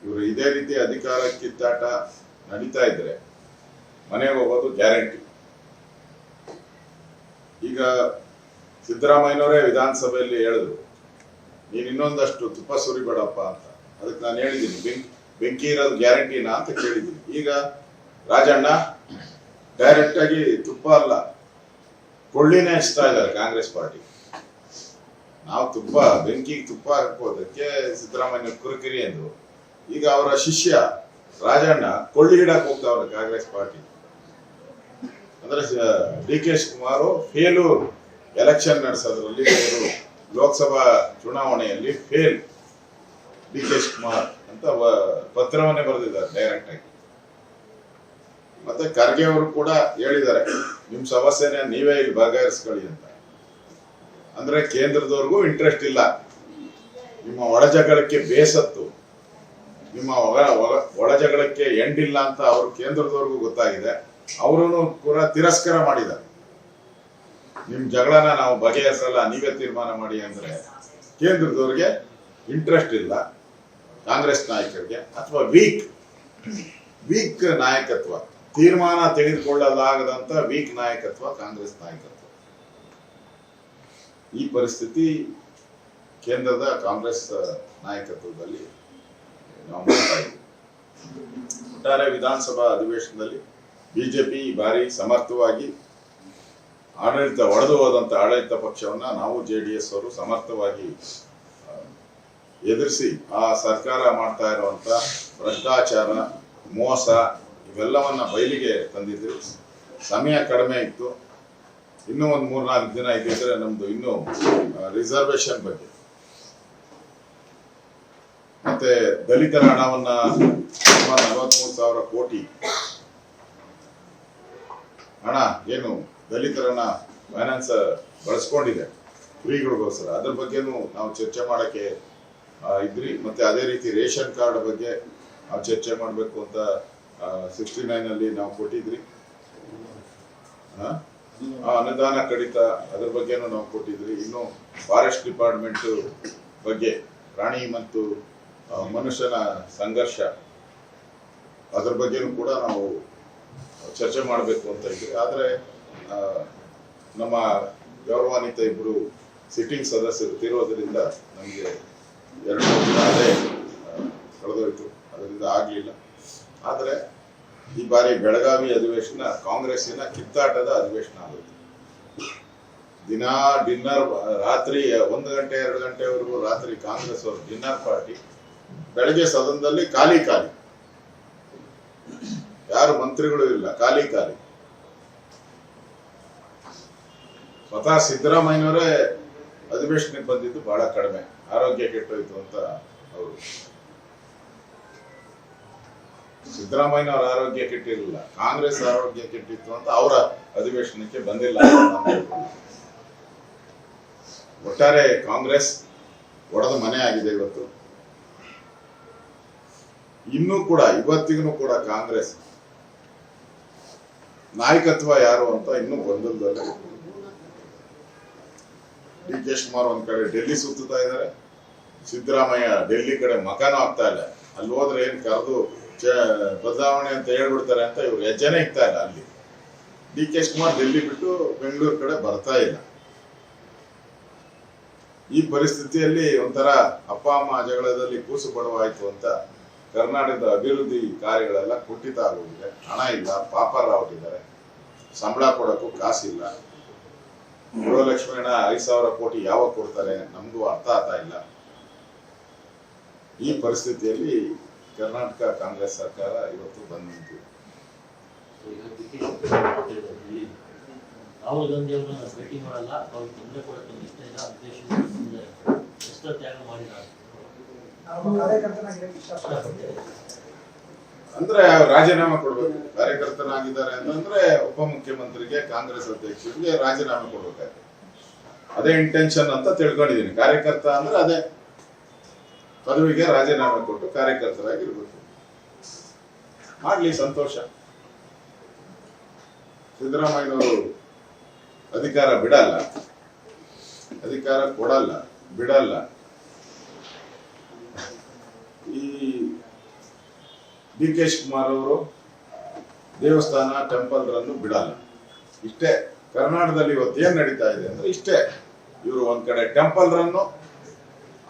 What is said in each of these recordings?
ಇವರು ಇದೇ ರೀತಿ ಅಧಿಕಾರ ಕಿತ್ತಾಟ ನಡೀತಾ ಇದ್ರೆ ಮನೆಗೆ ಹೋಗೋದು ಗ್ಯಾರಂಟಿ. ಈಗ ಸಿದ್ದರಾಮಯ್ಯನವರೇ ವಿಧಾನಸಭೆಯಲ್ಲಿ ಹೇಳಿದ್ರು, ನೀನು ಇನ್ನೊಂದಷ್ಟು ತುಪ್ಪ ಸುರಿಬೇಡಪ್ಪ ಅಂತ. ಅದಕ್ಕೆ ನಾನು ಹೇಳಿದ್ದೀನಿ, ಬೆಂಕಿ ಇರೋದು ಗ್ಯಾರಂಟಿನಾ ಅಂತ ಕೇಳಿದ್ದೀನಿ. ಈಗ ರಾಜಣ್ಣ ಡೈರೆಕ್ಟ್ ಆಗಿ ತುಪ್ಪ ಅಲ್ಲ, ಕೊಳ್ಳಿನೇ ಹಚ್ತಾ ಇದ್ದಾರೆ ಕಾಂಗ್ರೆಸ್ ಪಾರ್ಟಿ. ನಾವು ಬೆಂಕಿಗೆ ತುಪ್ಪ ಹಾಕೋದಕ್ಕೆ ಸಿದ್ದರಾಮಯ್ಯ ಕುರುಕಿರಿ ಅಂದ್ರು. ಈಗ ಅವರ ಶಿಷ್ಯ ರಾಜಣ್ಣ ಕೊಳ್ಳಿ ಹಿಡಕ್ ಹೋಗ್ತಾವ್ರೆ ಕಾಂಗ್ರೆಸ್ ಪಾರ್ಟಿ. ಅಂದ್ರೆ D K Shivakumar fail election ನಡೆಸೋದ್ರಲ್ಲಿ, Lok Sabha ಚುನಾವಣೆಯಲ್ಲಿ ಫೇಲ್ ಡಿ ಕೆ ಶಿವಕುಮಾರ್ ಅಂತ ಪತ್ರವನ್ನೇ ಬರೆದಿದ್ದಾರೆ ಡೈರೆಕ್ಟ್ ಆಗಿ. ಮತ್ತೆ ಖರ್ಗೆ ಅವರು ಕೂಡ ಹೇಳಿದ್ದಾರೆ, ನಿಮ್ ಸಮಸ್ಯೆನ ನೀವೇ ಇಲ್ಲಿ ಬಗೆಹರಿಸ್ಕೊಳ್ಳಿ ಅಂತ. ಅಂದ್ರೆ ಕೇಂದ್ರದವ್ರಿಗೂ ಇಂಟ್ರೆಸ್ಟ್ ಇಲ್ಲ, ನಿಮ್ಮ ಒಳಜಗಳಕ್ಕೆ ಬೇಸತ್ತು, ನಿಮ್ಮ ಒಳಜಗಳಕ್ಕೆ ಎಂಡಿಲ್ಲ ಅಂತ ಅವರು ಕೇಂದ್ರದವ್ರಿಗೂ ಗೊತ್ತಾಗಿದೆ. ಅವರನ್ನು ಕೂಡ ತಿರಸ್ಕಾರ ಮಾಡಿದ್ದಾರೆ. ನಿಮ್ ಜಗಳನ ನಾವು ಬಗೆಹರಿಸಲ್ಲ, ನೀವೇ ತೀರ್ಮಾನ ಮಾಡಿ ಅಂದ್ರೆ ಕೇಂದ್ರದವ್ರಿಗೆ ಇಂಟ್ರೆಸ್ಟ್ ಇಲ್ಲ. ಕಾಂಗ್ರೆಸ್ ನಾಯಕರಿಗೆ ಅಥವಾ ವೀಕ್ ನಾಯಕತ್ವ, ತೀರ್ಮಾನ ತೆಗೆದುಕೊಳ್ಳಲಾಗದಂತ ವೀಕ್ ನಾಯಕತ್ವ ಕಾಂಗ್ರೆಸ್ ನಾಯಕತ್ವ. ಈ ಪರಿಸ್ಥಿತಿ ಕೇಂದ್ರದ ಕಾಂಗ್ರೆಸ್ ನಾಯಕತ್ವದಲ್ಲಿ ನಾವು ನೋಡ್ತಾ ಇದ್ದೀವಿ. ಒಟ್ಟಾರೆ ವಿಧಾನಸಭಾ ಅಧಿವೇಶನದಲ್ಲಿ ಬಿಜೆಪಿ ಬಾರಿ ಸಮರ್ಥವಾಗಿ ಒಡೆದು ಹೋದಂತ ಆಡಳಿತ ಪಕ್ಷವನ್ನ ನಾವು ಜೆಡಿಎಸ್ ಅವರು ಸಮರ್ಥವಾಗಿ ಎದುರಿಸಿ ಆ ಸರ್ಕಾರ ಮಾಡ್ತಾ ಇರುವಂತ ಭ್ರಷ್ಟಾಚಾರ, ಮೋಸ ಇವೆಲ್ಲವನ್ನ ಬಯಲಿಗೆ ತಂದಿದ್ರು. ಸಮಯ ಕಡಿಮೆ ಇತ್ತು, ಇನ್ನೂ ಒಂದು 3-4 ದಿನ ಇದ್ದಿದ್ರೆ ನಮ್ದು ಇನ್ನೂ ರಿಸರ್ವೇಶನ್ ಬಗ್ಗೆ ಮತ್ತೆ ದಲಿತರ ಹಣವನ್ನ 43,000 ಕೋಟಿ ಹಣ ಏನು ದಲಿತರನ್ನ ಫೈನಾನ್ಸ್ ಬಳಸ್ಕೊಂಡಿದೆ ಫ್ರೀಗಳಿಗೋಸ್ಕರ, ಅದ್ರ ಬಗ್ಗೆನೂ ನಾವು ಚರ್ಚೆ ಮಾಡಕ್ಕೆ ಇದ್ರಿ. ಮತ್ತೆ ಅದೇ ರೀತಿ ರೇಷನ್ ಕಾರ್ಡ್ ಬಗ್ಗೆ ನಾವು ಚರ್ಚೆ ಮಾಡಬೇಕು ಅಂತ 69 ಅಲ್ಲಿ ನಾವು ಕೊಟ್ಟಿದ್ರಿ. ಅನುದಾನ ಕಡಿತ ಅದ್ರ ಬಗ್ಗೆನೂ ನಾವು ಕೊಟ್ಟಿದ್ರಿ. ಇನ್ನು ಫಾರೆಸ್ಟ್ ಡಿಪಾರ್ಟ್ಮೆಂಟ್ ಬಗ್ಗೆ ಪ್ರಾಣಿ ಮತ್ತು ಮನುಷ್ಯನ ಸಂಘರ್ಷ ಅದ್ರ ಬಗ್ಗೆನೂ ಕೂಡ ನಾವು ಚರ್ಚೆ ಮಾಡಬೇಕು ಅಂತ ಇದ್ರಿ. ಆದ್ರೆ ನಮ್ಮ ಗೌರವಾನ್ವಿತ ಇಬ್ರು ಸಿಟ್ಟಿಂಗ್ ಸದಸ್ಯರು ತಿರುವುದರಿಂದ ನಮಗೆ 2 ದಿನ ಅದೇ ಕಳೆದೋಯ್ತು, ಅದರಿಂದ ಆಗ್ಲಿಲ್ಲ. ಆದ್ರೆ ಈ ಬಾರಿ ಬೆಳಗಾವಿ ಅಧಿವೇಶನ ಕಾಂಗ್ರೆಸ್ಸಿನ ಕಿತ್ತಾಟದ ಅಧಿವೇಶನ ಆಗುತ್ತೆ. ದಿನಾ ಡಿನ್ನರ್, ರಾತ್ರಿ 1 ಗಂಟೆ 2 ಗಂಟೆವರೆಗೂ ರಾತ್ರಿ ಕಾಂಗ್ರೆಸ್ ಅವರು ಡಿನ್ನರ್ ಪಾರ್ಟಿ, ಬೆಳಗ್ಗೆ ಸದನದಲ್ಲಿ ಖಾಲಿ, ಯಾರು ಮಂತ್ರಿಗಳು ಇಲ್ಲ, ಖಾಲಿ. ಸ್ವತಃ ಸಿದ್ದರಾಮಯ್ಯನವರೇ ಅಧಿವೇಶನಕ್ಕೆ ಬಂದಿದ್ದು ಬಹಳ ಕಡಿಮೆ, ಆರೋಗ್ಯ ಕೆಟ್ಟೋಯ್ತು ಅಂತ ಅವರು. ಸಿದ್ದರಾಮಯ್ಯನವರ ಆರೋಗ್ಯ ಕೆಟ್ಟಿರಲಿಲ್ಲ, ಕಾಂಗ್ರೆಸ್ ಆರೋಗ್ಯ ಕೆಟ್ಟಿತ್ತು ಅಂತ ಅವರ ಅಧಿವೇಶನಕ್ಕೆ ಬಂದಿಲ್ಲ. ಒಟ್ಟಾರೆ ಕಾಂಗ್ರೆಸ್ ಒಡೆದ ಮನೆ ಆಗಿದೆ ಇವತ್ತು. ಇನ್ನೂ ಕೂಡ ಇವತ್ತಿಗೂ ಕೂಡ ಕಾಂಗ್ರೆಸ್ ನಾಯಕತ್ವ ಯಾರು ಅಂತ ಇನ್ನೂ ಗೊಂದಲದಲ್ಲಿ. ಡಿ ಕೆ ಶಿವಕುಮಾರ್ ಒಂದ್ ಕಡೆ ಡೆಲ್ಲಿ ಸುತ್ತಾ ಇದ್ದಾರೆ, ಸಿದ್ದರಾಮಯ್ಯ ಡೆಲ್ಲಿ ಕಡೆ ಮಕಾನೂ ಆಗ್ತಾ ಇಲ್ಲ. ಅಲ್ಲಿ ಹೋದ್ರೆ ಏನ್ ಕರೆದು ಬದಲಾವಣೆ ಅಂತ ಹೇಳ್ಬಿಡ್ತಾರೆ ಅಂತ ಇವ್ರು ಹೆಜ್ಜೆನೇ ಇಕ್ತಾ ಇಲ್ಲ. ಅಲ್ಲಿ ಡಿ ಕೆ ಶಿವಕುಮಾರ್ ಡೆಲ್ಲಿ ಬಿಟ್ಟು ಬೆಂಗಳೂರು ಕಡೆ ಬರ್ತಾ ಇಲ್ಲ. ಈ ಪರಿಸ್ಥಿತಿಯಲ್ಲಿ ಒಂಥರ ಅಪ್ಪ ಅಮ್ಮ ಜಗಳದಲ್ಲಿ ಕೂಸು ಬಡವಾಯ್ತು ಅಂತ ಕರ್ನಾಟಕದ ಅಭಿವೃದ್ಧಿ ಕಾರ್ಯಗಳೆಲ್ಲ ಕುಂಠಿತ ಆಗೋಗಿದೆ. ಹಣ ಇಲ್ಲ, ಪಾಪರ ಹೊಟ್ಟಿದ್ದಾರೆ, ಸಂಬಳ ಕೊಡಕ್ಕೂ ಕಾಸಿಲ್ಲ. ಗೃಹಲಕ್ಷ್ಮಣ 5,000 ಕೋಟಿ ಯಾವಾಗ ಕೊಡ್ತಾರೆ ನಮಗೂ ಅರ್ಥ ಆಗ್ತಾ ಇಲ್ಲ. ಈ ಪರಿಸ್ಥಿತಿಯಲ್ಲಿ ಕರ್ನಾಟಕ ಕಾಂಗ್ರೆಸ್ ಸರ್ಕಾರ ಇವತ್ತು ಬಂದು ನಿಂತಿದೆ. ರಾಹುಲ್ ಗಾಂಧಿ ಅವರನ್ನ ಭೇಟಿ ಮಾಡಲ್ಲ, ಅವ್ರಿಗೆ ತೊಂದರೆ ಕೊಡಕ್ಕೆ ಇಷ್ಟ ಇಲ್ಲ, ಉದ್ದೇಶ ತ್ಯಾಗ ಮಾಡಿದ್ದಾರೆ ಅಂದ್ರೆ ರಾಜೀನಾಮೆ ಕೊಡ್ಬೇಕು. ಕಾರ್ಯಕರ್ತನಾಗಿದ್ದಾರೆ ಅಂತಂದ್ರೆ ಉಪಮುಖ್ಯಮಂತ್ರಿಗೆ, ಕಾಂಗ್ರೆಸ್ ಅಧ್ಯಕ್ಷರಿಗೆ ರಾಜೀನಾಮೆ ಕೊಡ್ಬೇಕಾದ್ರೆ ಅದೇ ಇಂಟೆನ್ಷನ್ ಅಂತ ತಿಳ್ಕೊಂಡಿದ್ದೀನಿ. ಕಾರ್ಯಕರ್ತ ಅಂದ್ರೆ ಅದೇ ಪದವಿಗೆ ರಾಜೀನಾಮೆ ಕೊಟ್ಟು ಕಾರ್ಯಕರ್ತರಾಗಿರ್ಬೇಕು. ಮಾಡ್ಲಿ, ಸಂತೋಷ. ಸಿದ್ದರಾಮಯ್ಯನವರು ಅಧಿಕಾರ ಬಿಡಲ್ಲ, ಅಧಿಕಾರ ಕೊಡಲ್ಲ, ಬಿಡಲ್ಲ. ಈ ಡಿ ಕೆ ಶಿವಕುಮಾರ್ ಅವರು ದೇವಸ್ಥಾನ ಟೆಂಪಲ್ ರನ್ನು ಬಿಡಲ್ಲ. ಇಷ್ಟೇ ಕರ್ನಾಟಕದಲ್ಲಿ ಇವತ್ತು ಏನ್ ನಡೀತಾ ಇದೆ ಅಂದ್ರೆ ಇಷ್ಟೇ. ಇವರು ಒಂದ್ ಕಡೆ ಟೆಂಪಲ್ ರನ್ನು,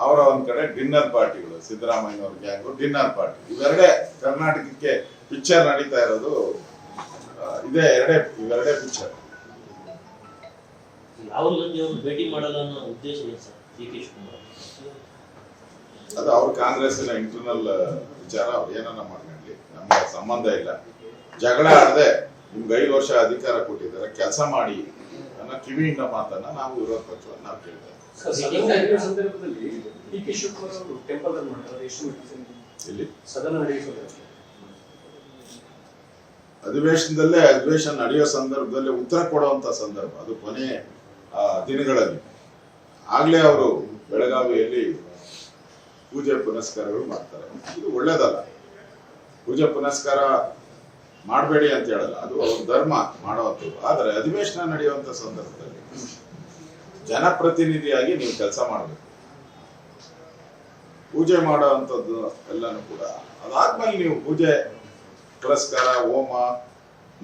ಅವರ ಒಂದ್ ಕಡೆ ಡಿನ್ನರ್ ಪಾರ್ಟಿಗಳು, ಸಿದ್ದರಾಮಯ್ಯ ಅವ್ರ ಗ್ಯಾಂಗು ಡಿನ್ನರ್ ಪಾರ್ಟಿ. ಇವೆರಡೇ ಕರ್ನಾಟಕಕ್ಕೆ ಪಿಕ್ಚರ್ ನಡೀತಾ ಇರೋದು. ಇವೆರಡೇ ಪಿಕ್ಚರ್. ರಾಹುಲ್ ಗಾಂಧಿ ಅವರು ಭೇಟಿ ಮಾಡಲ್ಲ ಅನ್ನೋ ಉದ್ದೇಶ ಏನು ಸರ್ ಡಿ ಕೆ ಶಿವಕುಮಾರ್? ಅದು ಅವ್ರ ಕಾಂಗ್ರೆಸ್ಸಿನ ಇಂಟರ್ನಲ್ ವಿಚಾರ. ಅವ್ರು ಏನನ್ನ ಮಾಡ್ಕೊಳ್ಳಿ, ನಮ್ಗೆ ಸಂಬಂಧ ಇಲ್ಲ. ಜಗಳ ಆಡದೆ ನಿಮ್ಗೆ 5 ವರ್ಷ ಅಧಿಕಾರ ಕೊಟ್ಟಿದ್ದಾರೆ, ಕೆಲಸ ಮಾಡಿ ಅನ್ನೋ ಕಿವಿಯಿಂದ ಮಾತನ್ನ ನಾವು ವಿರೋಧ ಪಕ್ಷವನ್ನು ನಾವು ಕೇಳ್ತೇವೆ. ಸಂದರ್ಭದಲ್ಲಿ ಡಿ ಕೆ ಶಿವಕುಮಾರ್ ಅವರು ಟೆಂಪಲ್ ರನ್ ಮಾಡ್ತಾರೆ. ಎಷ್ಟು ಇಲ್ಲಿ ಸದನ ನಡೆಯುವ ಅಧಿವೇಶನದಲ್ಲೇ ಅಧಿವೇಶನ ನಡೆಯೋ ಸಂದರ್ಭದಲ್ಲಿ ಉತ್ತರ ಕೊಡುವಂತ ಸಂದರ್ಭ, ಅದು ಕೊನೆ ದಿನಗಳಲ್ಲಿ. ಆಗ್ಲೇ ಅವರು ಬೆಳಗಾವಿಯಲ್ಲಿ ಪೂಜೆ ಪುನಸ್ಕಾರಗಳು ಮಾಡ್ತಾರೆ. ಇದು ಒಳ್ಳೇದಲ್ಲ. ಪೂಜೆ ಪುನಸ್ಕಾರ ಮಾಡಬೇಡಿ ಅಂತ ಹೇಳಲ್ಲ, ಅದು ಅವ್ರ ಧರ್ಮ ಮಾಡುವಂಥದ್ದು. ಆದರೆ ಅಧಿವೇಶನ ನಡೆಯುವಂತ ಸಂದರ್ಭದಲ್ಲಿ ಜನಪ್ರತಿನಿಧಿಯಾಗಿ ನೀವು ಕೆಲಸ ಮಾಡಬೇಕು. ಪೂಜೆ ಮಾಡುವಂಥದ್ದು ಎಲ್ಲನೂ ಕೂಡ ಅದಾದ್ಮೇಲೆ ನೀವು ಪೂಜೆ ಪುರಸ್ಕಾರ, ಹೋಮ,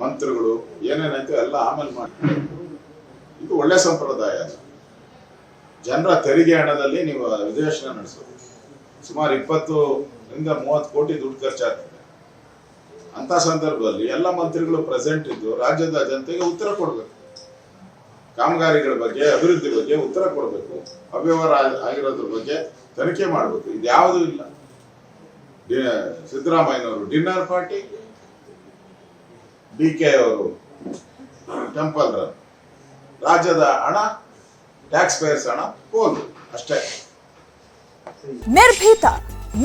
ಮಂತ್ರಗಳು ಏನೇನಾಯ್ತು ಎಲ್ಲ ಆಮೇಲೆ ಮಾಡಿ. ಇದು ಒಳ್ಳೆ ಸಂಪ್ರದಾಯ ಅಲ್ಲ. ಜನರ ತೆರಿಗೆ ಹಣದಲ್ಲಿ ನೀವು ಅಧಿವೇಶನ ನಡೆಸೋದು. ಸುಮಾರು 20ರಿಂದ 30 ಕೋಟಿ ದುಡ್ಡು ಖರ್ಚಾಗ್ತದೆ. ಅಂತ ಸಂದರ್ಭದಲ್ಲಿ ಎಲ್ಲ ಮಂತ್ರಿಗಳು ಪ್ರೆಸೆಂಟ್ ಇದ್ದು ರಾಜ್ಯದ ಜನತೆಗೆ ಉತ್ತರ ಕೊಡಬೇಕು. ಕಾಮಗಾರಿಗಳ ಬಗ್ಗೆ, ಅಭಿವೃದ್ಧಿ ಬಗ್ಗೆ ಉತ್ತರ ಕೊಡಬೇಕು. ಅವ್ಯವಹಾರ ಆಗಿರೋದ್ರ ಬಗ್ಗೆ ತನಿಖೆ ಮಾಡಬೇಕು. ಇದ್ಯಾವುದೂ ಇಲ್ಲ. ಸಿದ್ದರಾಮಯ್ಯನವರು ಡಿನ್ನರ್ ಪಾರ್ಟಿ, ಡಿ ಕೆ ಅವರು ಟೆಂಪಲ್ ರನ್. ರಾಜ್ಯದ ಹಣ, ಟ್ಯಾಕ್ಸ್ ಪೇಯರ್ಸ್ ಹಣ ಹೋದ್ರು ಅಷ್ಟೇ. ನಿರ್ಭೀತ,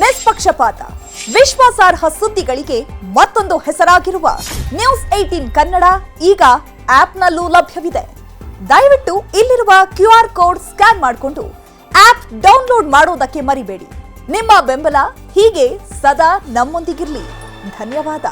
ನಿಷ್ಪಕ್ಷಪಾತ, ವಿಶ್ವಾಸಾರ್ಹ ಸುದ್ದಿಗಳಿಗೆ ಮತ್ತೊಂದು ಹೆಸರಾಗಿರುವ ನ್ಯೂಸ್ 18 ಕನ್ನಡ ಈಗ ಆಪ್ನಲ್ಲೂ ಲಭ್ಯವಿದೆ. ದಯವಿಟ್ಟು ಇಲ್ಲಿರುವ QR ಕೋಡ್ ಸ್ಕ್ಯಾನ್ ಮಾಡಿಕೊಂಡು ಆಪ್ ಡೌನ್ಲೋಡ್ ಮಾಡೋದಕ್ಕೆ ಮರಿಬೇಡಿ. ನಿಮ್ಮ ಬೆಂಬಲ ಹೀಗೆ ಸದಾ ನಮ್ಮೊಂದಿಗಿರಲಿ. ಧನ್ಯವಾದ.